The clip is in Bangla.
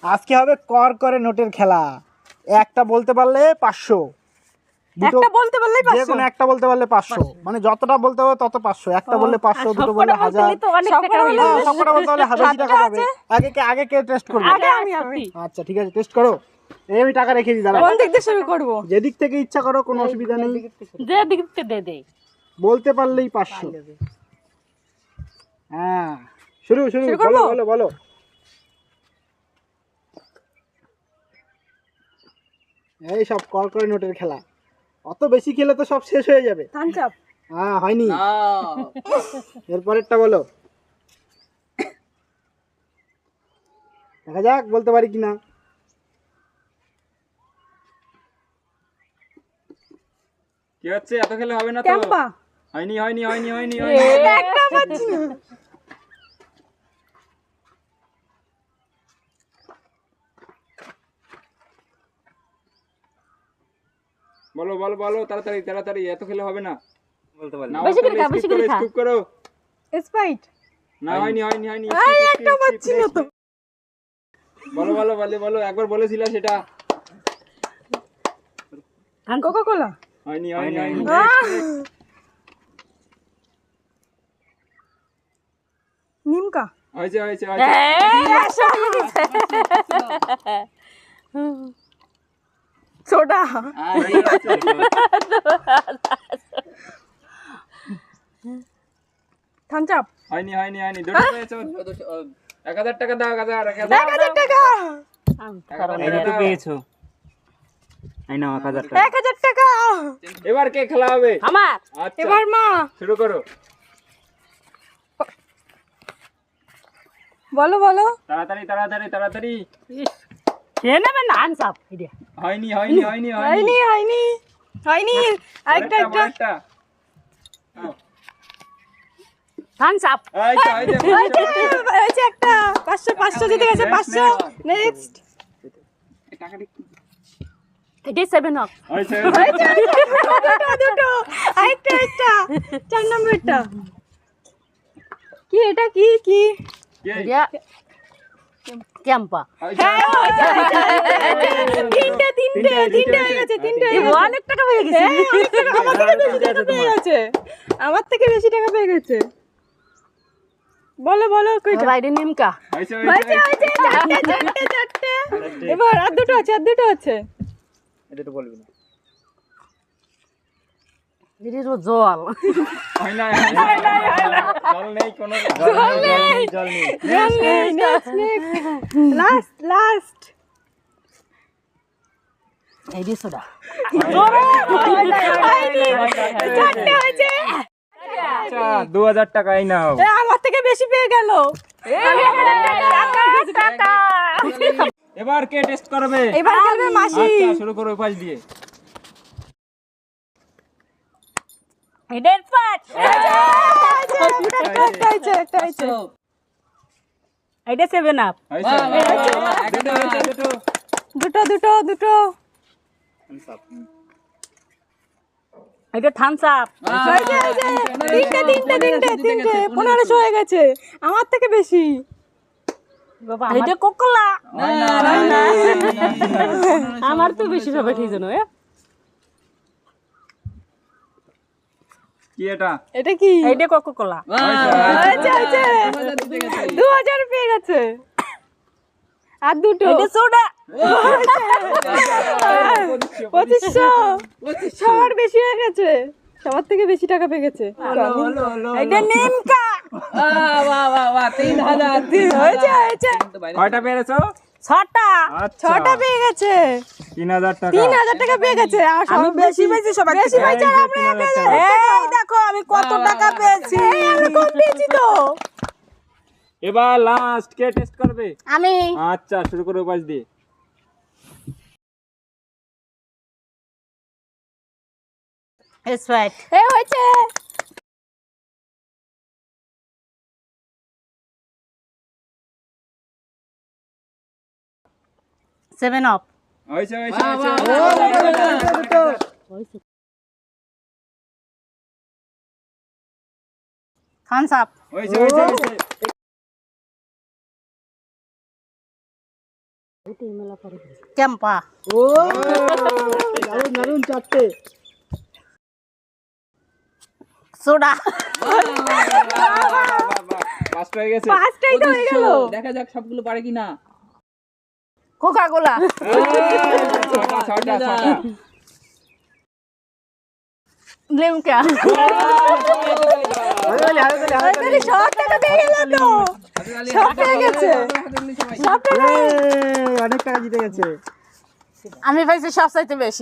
আজকে হবে কর করে নোটের খেলা। একটা বলতে পারলে 500, একটা বলতে পারলেই 500, যে কোনো একটা বলতে পারলে 500, মানে যতটা বলতে হবে তত 500। একটা বললে 500, দুটো বললে 1000, সবকটা বলতে পারলে 1000 টাকা পাবে। আগে কে টেস্ট করবে? আগে আমি। আচ্ছা ঠিক আছে, টেস্ট করো। এই আমি টাকা রেখে দিই, দাঁড়াও। কোন দিক দিয়ে শুরু করব? যেদিক থেকে ইচ্ছা করো, কোনো অসুবিধা নেই। যে দিক থেকে দে বলতে পারলেই 500। হ্যাঁ, শুরু করবো? বলো। এই সব কর করে নোটের খেলা, অত বেশি খেলে তো সব শেষ হয়ে যাবে। Thums Up. হ্যাঁ, হয়নি। এরপরেরটা বলো, দেখা যাক বলতে পারি কিনা। কি হচ্ছে? এত খেলে হবে না তো? ক্যাম্পা। হয়নি। একটা পাচ্ছি না। বলো তাড়াতাড়ি, এত খেলে হবে না। বলতে পারি না, বেশি করে খা, বেশি করে খা। স্কিপ করো। স্প্রাইট। না, হয়নি। একটা পাচ্ছি না তো। বলো, একবার বলেছিলা সেটা। Coca Cola. হয়নি। নিমকা। হয়েছে। সোডা। Thums Up. হয়নি। দুটো পেয়েছো। 1000 টাকা দাও, 1000 টাকা। টাকা পেয়েছো। 1000 টাকা। এবার কে খেলা হবে? আমার। আচ্ছা, এবার মা। শুরু করো। বলো। তাড়াতাড়ি। খেয়ে নেবে না। Thums Up. হয়নি। আরেকটা। Thums Up. এই তো, হয়েছে একটা। 500 জিতে গেছে। 500। নেক্সট। এটা 7 আপ। হয়েছে। দুটো। আরেকটা। 4 নম্বরটা। কি এটা? কি ক্যাম্পা। তিনটে হয়ে গেছে। অনেক টাকা পেয়ে গেছে। আমার থেকে বেশি টাকা পেয়ে গেছে। বলো কইটা? বাইরে নিমকা। হয়েছে। চারটে। এবার আর দুটো আছে। এটা তো বলবি না। জল। হয় না। জল নেই কোনো। জল নেই। লাস্ট। এই দি সোডা। চারটে হয়েছে। আচ্ছা, 2000 টাকা এই নাও। আমার থেকে বেশি পেয়ে গেল। এবার কে টেস্ট করবে? এবার খেলবে মাসি। আচ্ছা, শুরু করো পাশ দিয়ে। একটা হয়েছে। এটা 7 আপ। হয়েছে। দুটো। এটা থামস আপ। তিনটে। 1500 হয়ে গেছে। আমার থেকে বেশি। এটা কোকোলা। আমার তো বেশি হবে ঠিক জানো। কি এটা? এটা কি? এটা কোকোলা। হয়েছে। 2000 পেয়ে গেছে। আর দুটো। এটা সোডা। 2500। সবার বেশি হয়ে গেছে। সবার থেকে বেশি টাকা পেয়ে গেছে। এটা নিমকা। বাহ 3000 হয়েছে। কয়টা পেরেছো? 6টা। আচ্ছা। 6টা পেয়ে গেছে। 3000 টাকা। 3000 টাকা পেয়ে গেছে। আমি বেশি সবাই বেশি পাইছি। আর আমরা 1000। এই দেখো আমি কত টাকা পেয়েছি। আমি কম পেয়েছি তো। এবার লাস্ট কে টেস্ট করবে? আমি। আচ্ছা, শুরু করো পাশ দিয়ে। স্প্রাইট। হয়েছে। Seven up. হয়েছে। Thums up. হয়েছে। ক্যাম্পা ও দারুন দারুন, চারটে। সোডা পাঁচটা হয়ে গেছে। পাঁচটাই তো হয়ে গেল। দেখা যাক সবগুলো পারে কিনা। কোকা কোলা ছটা। লিমকা হাততালি, হাততালি, হাততালি। সব টাকা পেয়ে গেল তো, সব পেয়ে গেছে, সব টাকা। অনেক টাকা জিতে গেছে। আমি পাইছি সব চাইতে বেশি।